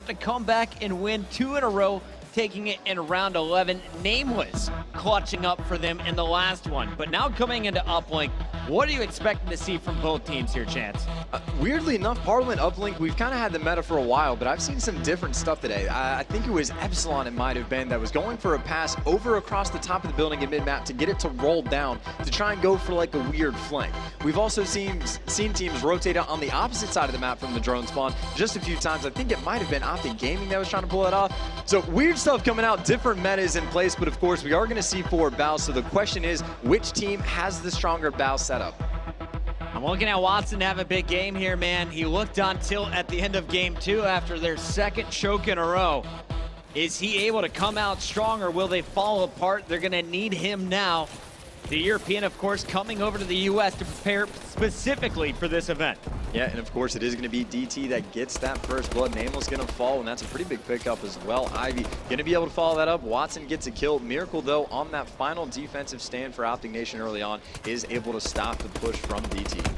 to come back and win 2 in a row, taking it in round 11. Nameless clutching up for them in the last one. But now coming into Uplink, what are you expecting to see from both teams here, Chance? Weirdly enough, Parliament Uplink, we've kind of had the meta for a while, but I've seen some different stuff today. I think it was Epsilon, it might have been, that was going for a pass over across the top of the building at mid-map to get it to roll down, to try and go for like a weird flank. We've also seen teams rotate out on the opposite side of the map from the drone spawn just a few times. I think it might have been OpTic Gaming that was trying to pull it off. So weird stuff coming out, different metas in place, but of course we are going to see 4 bows. So the question is, which team has the stronger bow setup? I'm looking at Watson have a big game here, man. He looked on tilt at the end of game 2 after their second choke in a row. Is he able to come out strong, or will they fall apart? They're going to need him now. The European, of course, coming over to the U.S. to prepare specifically for this event. Yeah, and of course it is going to be DT that gets that first blood. Nameless going to fall, and that's a pretty big pickup as well. Ivy going to be able to follow that up. Watson gets a kill. Miracle, though, on that final defensive stand for OpTic Nation early on, is able to stop the push from DT.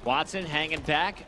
Watson hanging back.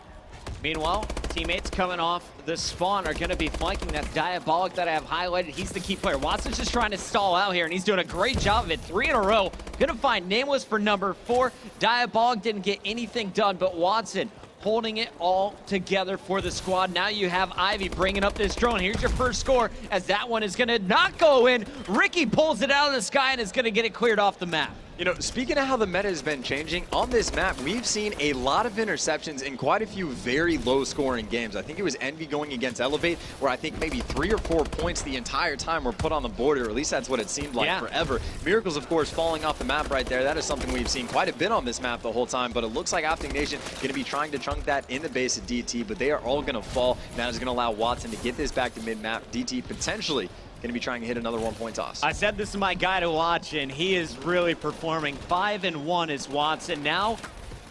Meanwhile, teammates coming off the spawn are going to be flanking that Diabolic that I have highlighted. He's the key player. Watson's just trying to stall out here, and he's doing a great job of it. 3 in a row. Going to find Nameless for number 4. Diabolic didn't get anything done, but Watson holding it all together for the squad. Now you have Ivy bringing up this drone. Here's your first score, as that one is going to not go in. Ricky pulls it out of the sky and is going to get it cleared off the map. You know, speaking of how the meta has been changing, on this map, we've seen a lot of interceptions in quite a few very low-scoring games. I think it was Envy going against Elevate, where I think maybe 3 or 4 points the entire time were put on the board, or at least that's what it seemed like forever. Miracles, of course, falling off the map right there. That is something we've seen quite a bit on this map the whole time, but it looks like OpTic Nation going to be trying to chunk that in the base of DT, but they are all going to fall, and that is going to allow Watson to get this back to mid-map. DT potentially going to be trying to hit another 1-point toss. I said this is my guy to watch, and he is really performing. 5-1 is Watson. Now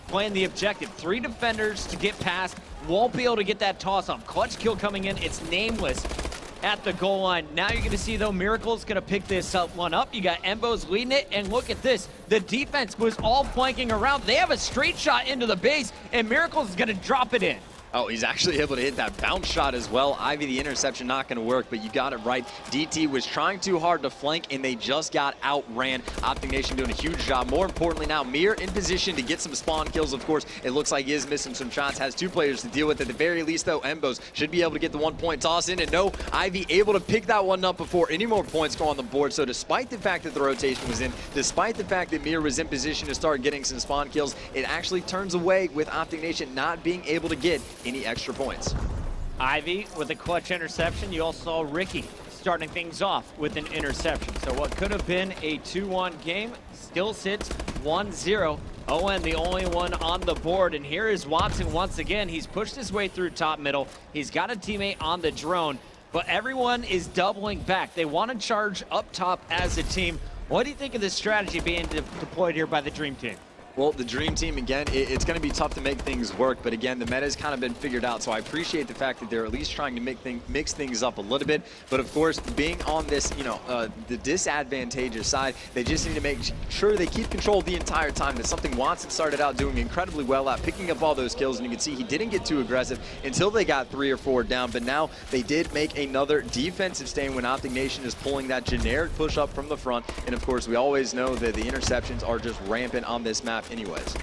playing the objective. 3 defenders to get past. Won't be able to get that toss off. Clutch kill coming in. It's Nameless at the goal line. Now you're going to see, though, Miracle's going to pick this one up. You got Embo's leading it, and look at this. The defense was all flanking around. They have a straight shot into the base, and Miracle's going to drop it in. Oh, he's actually able to hit that bounce shot as well. Ivy, the interception, not going to work, but you got it right. DT was trying too hard to flank, and they just got outran. OpTic Nation doing a huge job. More importantly now, Mir in position to get some spawn kills, of course. It looks like he is missing some shots. Has 2 players to deal with. At the very least, though, Embos should be able to get the 1-point toss in. And no, Ivy able to pick that one up before any more points go on the board. So despite the fact that the rotation was in, despite the fact that Mir was in position to start getting some spawn kills, it actually turns away with OpTic Nation not being able to get any extra points. Ivy with a clutch interception. You also saw Ricky starting things off with an interception. So what could have been a 2-1 game still sits 1-0. Owen the only one on the board, and here is Watson once again. He's pushed his way through top middle. He's got a teammate on the drone, but everyone is doubling back. They want to charge up top as a team. What do you think of this strategy being deployed here by the Dream Team? Well, the Dream Team, again, it's going to be tough to make things work, but again, the meta's kind of been figured out, so I appreciate the fact that they're at least trying to mix things up a little bit. But of course, being on this, the disadvantageous side, they just need to make sure they keep control the entire time. That's something Watson started out doing incredibly well at, picking up all those kills, and you can see he didn't get too aggressive until they got 3 or 4 down, but now they did make another defensive stand when OpTic Nation is pulling that generic push up from the front, and of course, we always know that the interceptions are just rampant on this map anyways.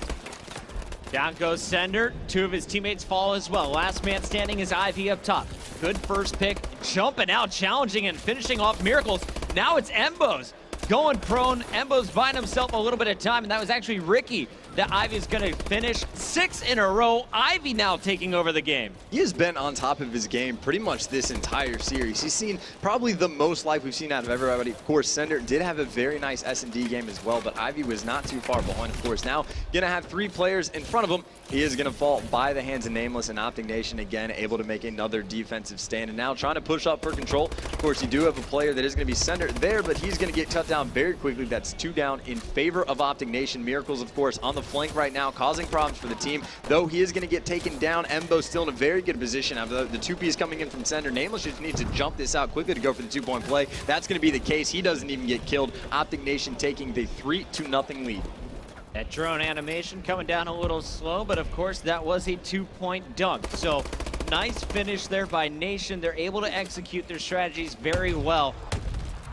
Down goes Sender. 2 of his teammates fall as well. Last man standing is Ivy up top. Good first pick, jumping out, challenging and finishing off Miracles. Now it's Embos going prone. Embos buying himself a little bit of time, and that was actually Ricky that Ivy's going to finish 6 in a row. Ivy now taking over the game. He has been on top of his game pretty much this entire series. He's seen probably the most life we've seen out of everybody. Of course, Sender did have a very nice S&D game as well, but Ivy was not too far behind, of course. Now, going to have 3 players in front of him. He is going to fall by the hands of Nameless, and OpTic Nation, again, able to make another defensive stand. And now trying to push up for control. Of course, you do have a player that is going to be Sender there, but he's going to get cut down very quickly. That's 2 down in favor of OpTic Nation. Miracles, of course, on the flank right now, causing problems for the team, though he is going to get taken down. Embo still in a very good position. After the 2Ps coming in from Sender, Nameless just needs to jump this out quickly to go for the 2-point play. That's going to be the case. He doesn't even get killed. OpTic Nation taking the 3-0 lead. That drone animation coming down a little slow, but of course that was a 2-point dunk. So nice finish there by Nation. They're able to execute their strategies very well.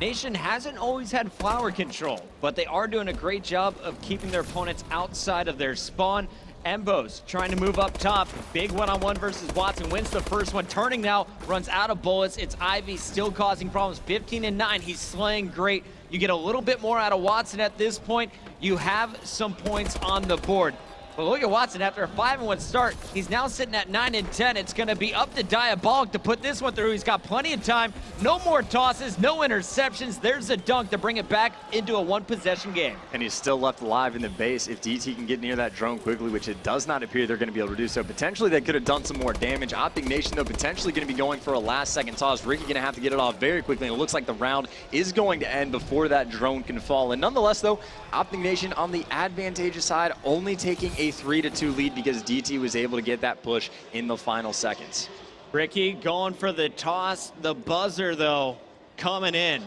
Nation hasn't always had flower control, but they are doing a great job of keeping their opponents outside of their spawn. Embos trying to move up top. Big one-on-one versus Watson. Wins the first one. Turning now. Runs out of bullets. It's Ivy still causing problems. 15 and 9. He's slaying great. You get a little bit more out of Watson at this point. You have some points on the board. But look at Watson, after a 5-1 start, he's now sitting at 9 and 10. It's going to be up to Diabolic to put this one through. He's got plenty of time. No more tosses, no interceptions. There's a dunk to bring it back into a one-possession game. And he's still left alive in the base. If DT can get near that drone quickly, which it does not appear they're going to be able to do so, potentially they could have done some more damage. OpTic Nation, though, potentially going to be going for a last-second toss. Ricky going to have to get it off very quickly, and it looks like the round is going to end before that drone can fall. And nonetheless, though, OpTic Nation on the advantageous side, only taking a 3-2 lead because DT was able to get that push in the final seconds. Ricky going for the toss. The buzzer, though, coming in.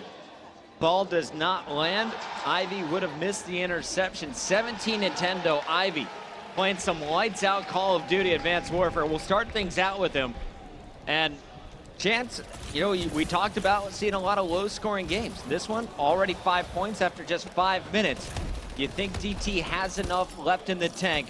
Ball does not land. Ivy would have missed the interception. 17 and 10, though. Ivy playing some lights out Call of Duty Advanced Warfare. We'll start things out with him. And Chance, you know, we talked about seeing a lot of low-scoring games. This one, already 5 points after just 5 minutes. You think DT has enough left in the tank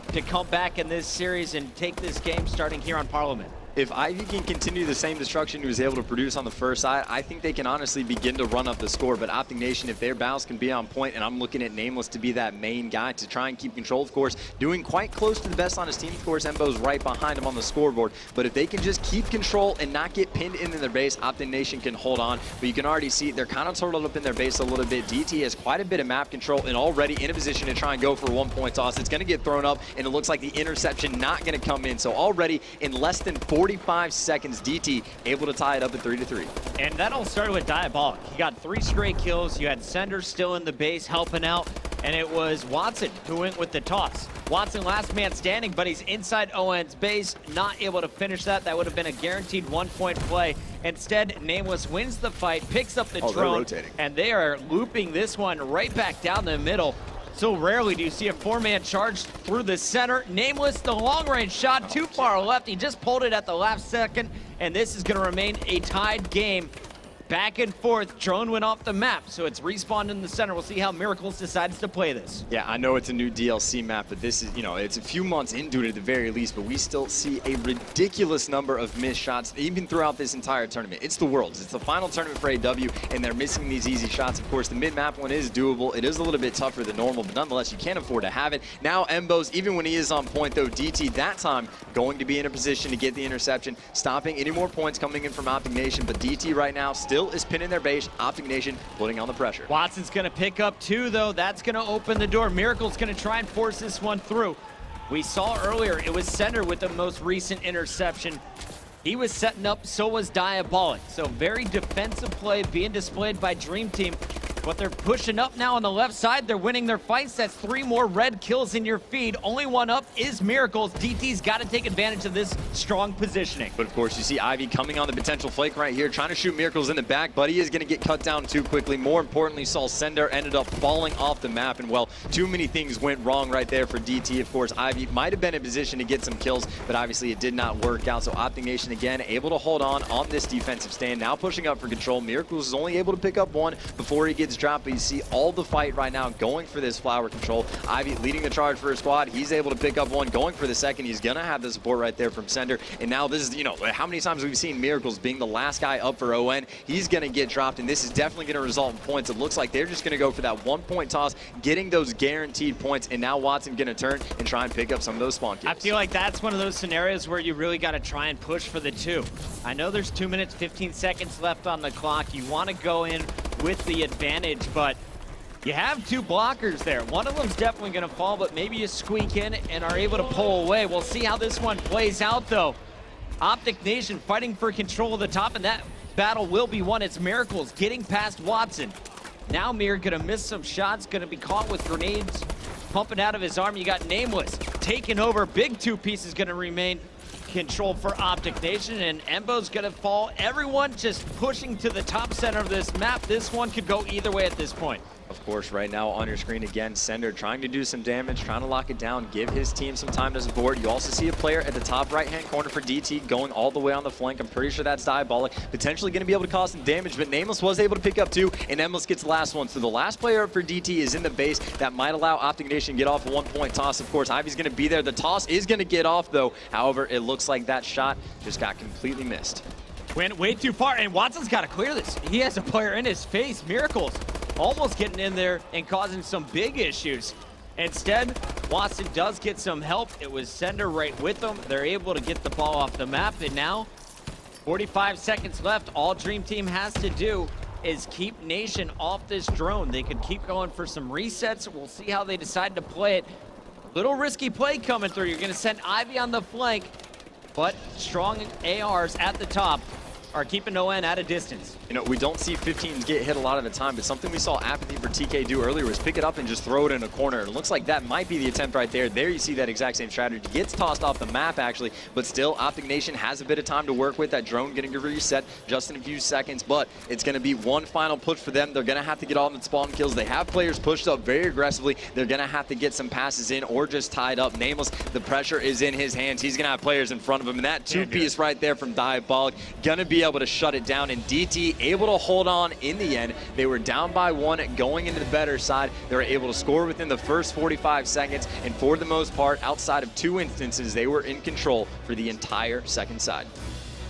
to come back in this series and take this game starting here on Parliament? If Ivy can continue the same destruction he was able to produce on the first side, I think they can honestly begin to run up the score. But OpTic Nation, if their battles can be on point, and I'm looking at Nameless to be that main guy to try and keep control, of course, doing quite close to the best on his team. Of course, Embo's right behind him on the scoreboard. But if they can just keep control and not get pinned into their base, OpTic Nation can hold on. But you can already see they're kind of turtled up in their base a little bit. DT has quite a bit of map control and already in a position to try and go for a 1-point toss. It's going to get thrown up, and it looks like the interception not going to come in. So already in less than 45 seconds, DT able to tie it up at 3-3. And that all started with Diabolic. He got 3 straight kills. You had Sender still in the base helping out, and it was Watson who went with the toss. Watson last man standing, but he's inside ON's base, not able to finish that. That would have been a guaranteed 1-point play. Instead, Nameless wins the fight, picks up the drone, and they are looping this one right back down the middle. So rarely do you see a 4-man charge through the center. Nameless, the long-range shot, too far left. He just pulled it at the last second, and this is going to remain a tied game. Back and forth, drone went off the map, so it's respawned in the center. We'll see how Miracles decides to play this. Yeah, I know it's a new DLC map, but this is, you know, it's a few months into it at the very least, but we still see a ridiculous number of missed shots, even throughout this entire tournament. It's the Worlds. It's the final tournament for AW, and they're missing these easy shots. Of course, the mid-map one is doable. It is a little bit tougher than normal, but nonetheless, you can't afford to have it. Now, Embos, even when he is on point, though, DT that time going to be in a position to get the interception, stopping any more points coming in from OpTic Nation, but DT right now still is pinning their base. OpTic Nation putting on the pressure. Watson's going to pick up 2, though. That's going to open the door. Miracle's going to try and force this one through. We saw earlier it was Sender with the most recent interception. He was setting up, so was Diabolic. So very defensive play being displayed by Dream Team. But they're pushing up now on the left side. They're winning their fights. That's 3 more red kills in your feed. Only one up is Miracles. DT's got to take advantage of this strong positioning. But of course, you see Ivy coming on the potential flake right here, trying to shoot Miracles in the back, but he is going to get cut down too quickly. More importantly, Saul Sender ended up falling off the map, and well, too many things went wrong right there for DT. Of course, Ivy might have been in position to get some kills, but obviously it did not work out. So OpTic Nation again able to hold on this defensive stand, now pushing up for control. Miracles is only able to pick up 1 before he gets dropped, but you see all the fight right now going for this flower control. Ivy leading the charge for his squad. He's able to pick up 1, going for the second. He's gonna have the support right there from Sender. And now this is, you know, how many times we've seen Miracles being the last guy up for ON. He's gonna get dropped, and this is definitely gonna result in points. It looks like they're just gonna go for that 1-point toss, getting those guaranteed points, and now Watson gonna turn and try and pick up some of those spawn kills. I feel like that's one of those scenarios where you really got to try and push for the 2. I know there's 2 minutes, 15 seconds left on the clock. You want to go in with the advantage, but you have 2 blockers there. One of them's definitely going to fall, but maybe you squeak in and are able to pull away. We'll see how this one plays out, though. OpTic Nation fighting for control of the top, and that battle will be won. It's Miracles getting past Watson. Now Mir gonna miss some shots, gonna be caught with grenades pumping out of his arm. You got Nameless taking over. Big 2 pieces gonna remain control for OpTic Nation, and Embo's gonna fall. Everyone just pushing to the top center of this map. This one could go either way at this point. Of course, right now on your screen again, Sender trying to do some damage, trying to lock it down, give his team some time to support. You also see a player at the top right-hand corner for DT going all the way on the flank. I'm pretty sure that's Diabolic, potentially going to be able to cause some damage, but Nameless was able to pick up 2, and Emless gets the last one. So the last player up for DT is in the base. That might allow OpTic Nation to get off a 1-point toss. Of course, Ivy's going to be there. The toss is going to get off, though. However, it looks like that shot just got completely missed. Went way too far, and Watson's got to clear this. He has a player in his face. Miracles almost getting in there and causing some big issues. Instead, Watson does get some help. It was Sender right with them. They're able to get the ball off the map, and now 45 seconds left. All Dream Team has to do is keep Nation off this drone. They could keep going for some resets. We'll see how they decide to play it. Little risky play coming through. You're going to send Ivy on the flank, but strong ARs at the top are keeping ON at a distance. You know, we don't see 15s get hit a lot of the time, but something we saw Apathy for TK do earlier was pick it up and just throw it in a corner. It looks like that might be the attempt right there. There you see that exact same strategy. Gets tossed off the map, actually, but still, OpTic Nation has a bit of time to work with. That drone getting a reset just in a few seconds, but it's going to be one final push for them. They're going to have to get all the spawn kills. They have players pushed up very aggressively. They're going to have to get some passes in or just tied up. Nameless, the pressure is in his hands. He's going to have players in front of him, and that two-piece right there from Diabolic going to be able to shut it down, and DT able to hold on in the end. They were down by 1 going into the better side. They were able to score within the first 45 seconds, and for the most part, outside of 2 instances, they were in control for the entire second side.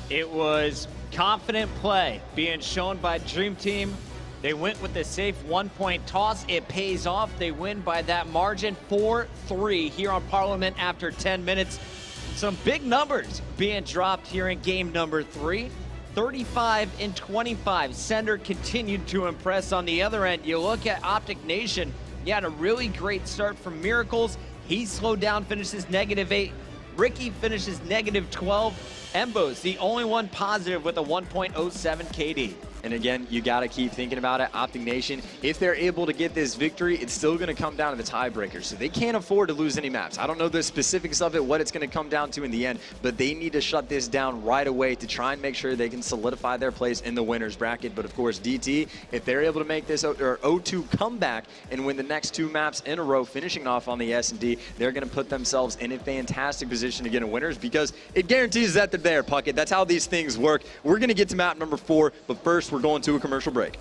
It was confident play being shown by Dream Team. They went with a safe 1-point toss. It pays off. They win by that margin, 4-3 here on Parliament after 10 minutes. Some big numbers being dropped here in game number 3. 35 and 25. Sender continued to impress on the other end. You look at OpTic Nation, you had a really great start from Miracles. He slowed down, finishes -8. Ricky finishes -12. Embo's the only one positive with a 1.07 KD. And again, you got to keep thinking about it. OpTic Nation, if they're able to get this victory, it's still going to come down to the tiebreakers. So they can't afford to lose any maps. I don't know the specifics of it, what it's going to come down to in the end, but they need to shut this down right away to try and make sure they can solidify their place in the winner's bracket. But of course, DT, if they're able to make this O2 comeback and win the next 2 maps in a row, finishing off on the S&D, they're going to put themselves in a fantastic position to get a winners because it guarantees that they're there, Puckett. That's how these things work. We're going to get to map number 4, but first, we're going to a commercial break.